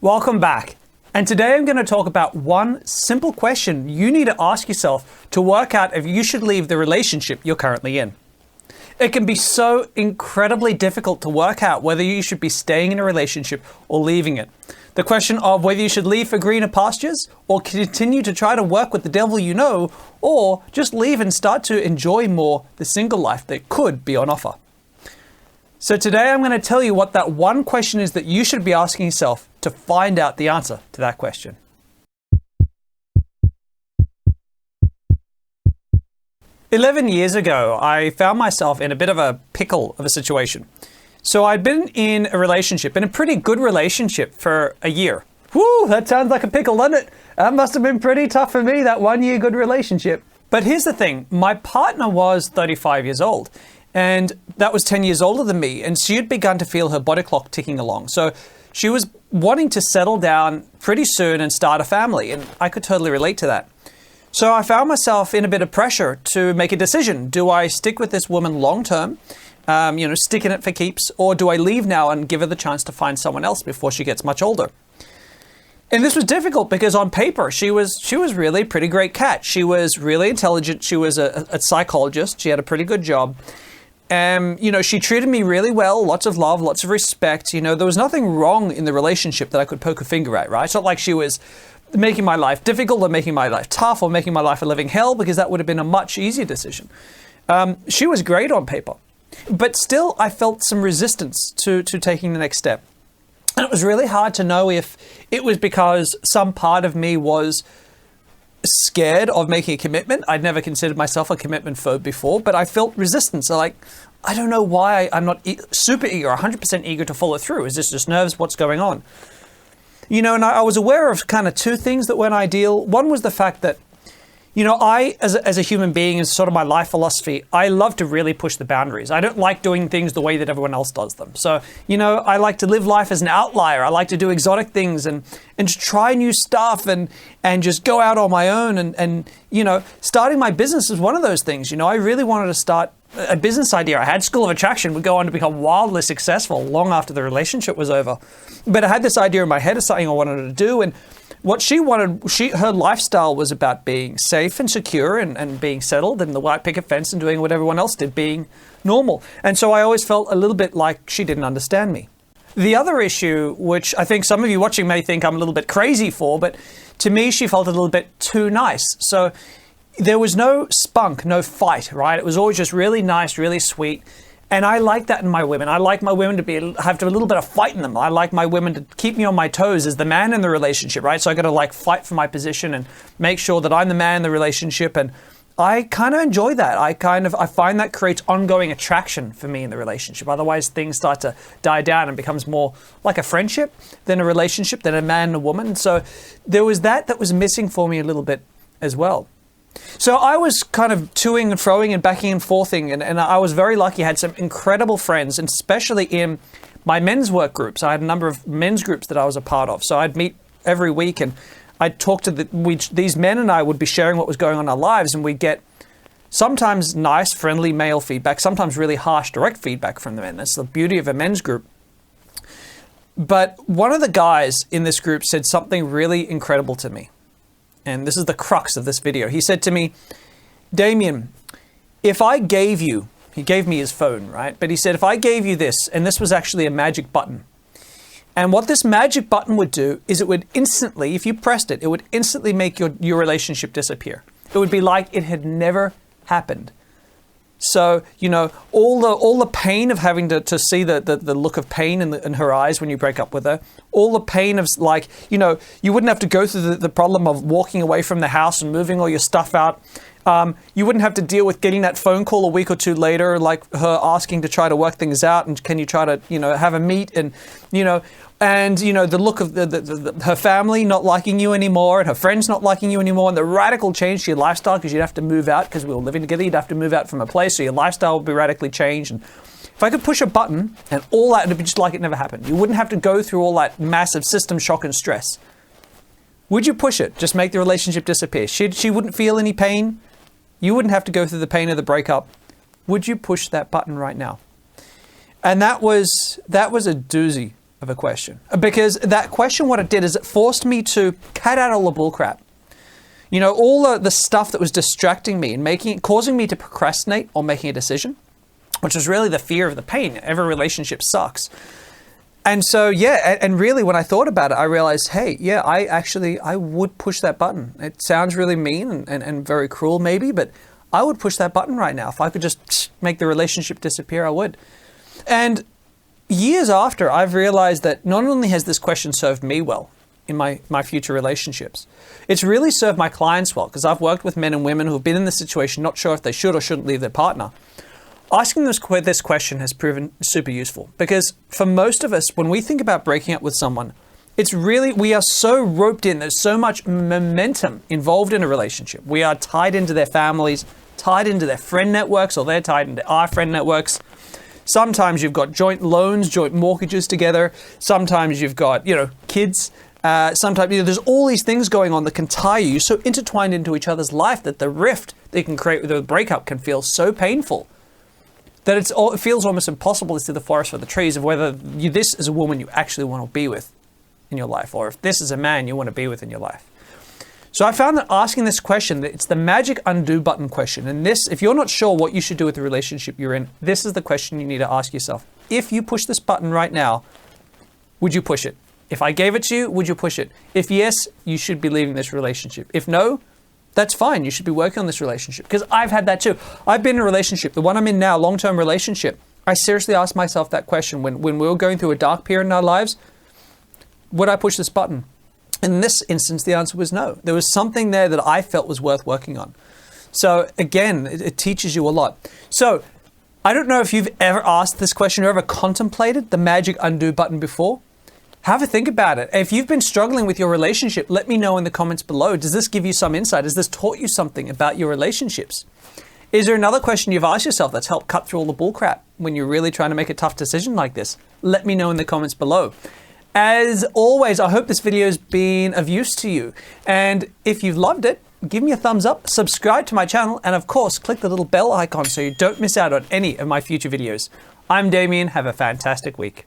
Welcome back. And today I'm going to talk about one simple question you need to ask yourself to work out if you should leave the relationship you're currently in. It can be so incredibly difficult to work out whether you should be staying in a relationship or leaving it. The question of whether you should leave for greener pastures or continue to try to work with the devil you know, or just leave and start to enjoy more the single life that could be on offer. So today I'm going to tell you what that one question is that you should be asking yourself to find out the answer to that question. "11 years ago, I found myself in a bit of a pickle of a situation. So I'd been in a relationship, in a pretty good relationship for a year. Whew, that sounds like a pickle, doesn't it? That must have been pretty tough for me, that 1 year good relationship. But here's the thing, my partner was 35 years old. And that was 10 years older than me. And she had begun to feel her body clock ticking along. So she was wanting to settle down pretty soon and start a family. And I could totally relate to that. So I found myself in a bit of pressure to make a decision. Do I stick with this woman long term, stick in it for keeps, or do I leave now and give her the chance to find someone else before she gets much older? And this was difficult because on paper, she was really a pretty great cat. She was really intelligent. She was a psychologist. She had a pretty good job. She treated me really well, lots of love, lots of respect. There was nothing wrong in the relationship that I could poke a finger at, right? It's not like she was making my life difficult or making my life tough or making my life a living hell, because that would have been a much easier decision. She was great on paper, but still I felt some resistance to taking the next step. And it was really hard to know if it was because some part of me was scared of making a commitment. I'd never considered myself a commitment phobe before, but I felt resistance. So I don't know why I'm not super eager, 100% eager to follow through. Is this just nerves? What's going on? And I was aware of kind of two things that weren't ideal. One was the fact that, I, as a human being, is sort of my life philosophy. I love to really push the boundaries. I don't like doing things the way that everyone else does them. So, I like to live life as an outlier. I like to do exotic things and just try new stuff and just go out on my own. And starting my business is one of those things. I really wanted to start a business idea. I had School of Attraction, would go on to become wildly successful long after the relationship was over. But I had this idea in my head of something I wanted to do. And what she wanted, her lifestyle was about being safe and secure and being settled in the white picket fence and doing what everyone else did, being normal. And so I always felt a little bit like she didn't understand me. The other issue, which I think some of you watching may think I'm a little bit crazy for, but to me, she felt a little bit too nice. So there was no spunk, no fight, right? It was always just really nice, really sweet. And I like that in my women. I like my women to have a little bit of fight in them. I like my women to keep me on my toes as the man in the relationship, right? So I got to fight for my position and make sure that I'm the man in the relationship. And I kind of enjoy that. I find that creates ongoing attraction for me in the relationship. Otherwise, things start to die down and becomes more like a friendship than a relationship, than a man and a woman. So there was that was missing for me a little bit as well. So I was kind of toing and froing and backing and forthing, and I was very lucky. I had some incredible friends, and especially in my men's work groups. I had a number of men's groups that I was a part of. So I'd meet every week, and I'd talk to these men, and I would be sharing what was going on in our lives, and we'd get sometimes nice, friendly male feedback, sometimes really harsh, direct feedback from the men. That's the beauty of a men's group. But one of the guys in this group said something really incredible to me. And this is the crux of this video. He said to me, "Damien, if I gave you," he gave me his phone, right? But he said, "If I gave you this," and this was actually a magic button. And what this magic button would do is it would instantly, if you pressed it, it would instantly make your relationship disappear. It would be like it had never happened. So, all the pain of having to see the look of pain in her eyes when you break up with her, all the pain of you wouldn't have to go through the problem of walking away from the house and moving all your stuff out. You wouldn't have to deal with getting that phone call a week or two later, like her asking to try to work things out and can you try to, have a meet and, the look of her family not liking you anymore and her friends not liking you anymore and the radical change to your lifestyle because you'd have to move out because we were living together. You'd have to move out from a place, so your lifestyle would be radically changed. And if I could push a button and all that, it'd be just like it never happened. You wouldn't have to go through all that massive system shock and stress. Would you push it? Just make the relationship disappear. She wouldn't feel any pain. You wouldn't have to go through the pain of the breakup. Would you push that button right now? And that was a doozy. of a question. Because that question, what it did is it forced me to cut out all the bullcrap. You know, all the stuff that was distracting me and causing me to procrastinate on making a decision, which was really the fear of the pain. Every relationship sucks. And so, yeah, and really when I thought about it, I realized, hey, yeah, I would push that button. It sounds really mean and very cruel maybe, but I would push that button right now. If I could just make the relationship disappear, I would. And years after, I've realized that not only has this question served me well in my future relationships, it's really served my clients well, because I've worked with men and women who've been in this situation, not sure if they should or shouldn't leave their partner. Asking this question has proven super useful, because for most of us, when we think about breaking up with someone, it's really, we are so roped in. There's so much momentum involved in a relationship. We are tied into their families, tied into their friend networks, or they're tied into our friend networks. Sometimes you've got joint loans, joint mortgages together. Sometimes you've got, kids. Sometimes, there's all these things going on that can tie you. You're so intertwined into each other's life that the rift they can create with a breakup can feel so painful that it feels almost impossible to see the forest for the trees of whether this is a woman you actually want to be with in your life, or if this is a man you want to be with in your life. So I found that asking this question, it's the magic undo button question. And this, if you're not sure what you should do with the relationship you're in, this is the question you need to ask yourself. If you push this button right now, would you push it? If I gave it to you, would you push it? If yes, you should be leaving this relationship. If no, that's fine. You should be working on this relationship. Because I've had that too. I've been in a relationship, the one I'm in now, long-term relationship. I seriously asked myself that question when we were going through a dark period in our lives. Would I push this button? In this instance, the answer was no. There was something there that I felt was worth working on. So again, it teaches you a lot. So I don't know if you've ever asked this question or ever contemplated the magic undo button before. Have a think about it. If you've been struggling with your relationship, let me know in the comments below. Does this give you some insight? Has this taught you something about your relationships? Is there another question you've asked yourself that's helped cut through all the bullcrap when you're really trying to make a tough decision like this? Let me know in the comments below. As always, I hope this video has been of use to you. And if you've loved it, give me a thumbs up, subscribe to my channel, and of course, click the little bell icon so you don't miss out on any of my future videos. I'm Damien. Have a fantastic week.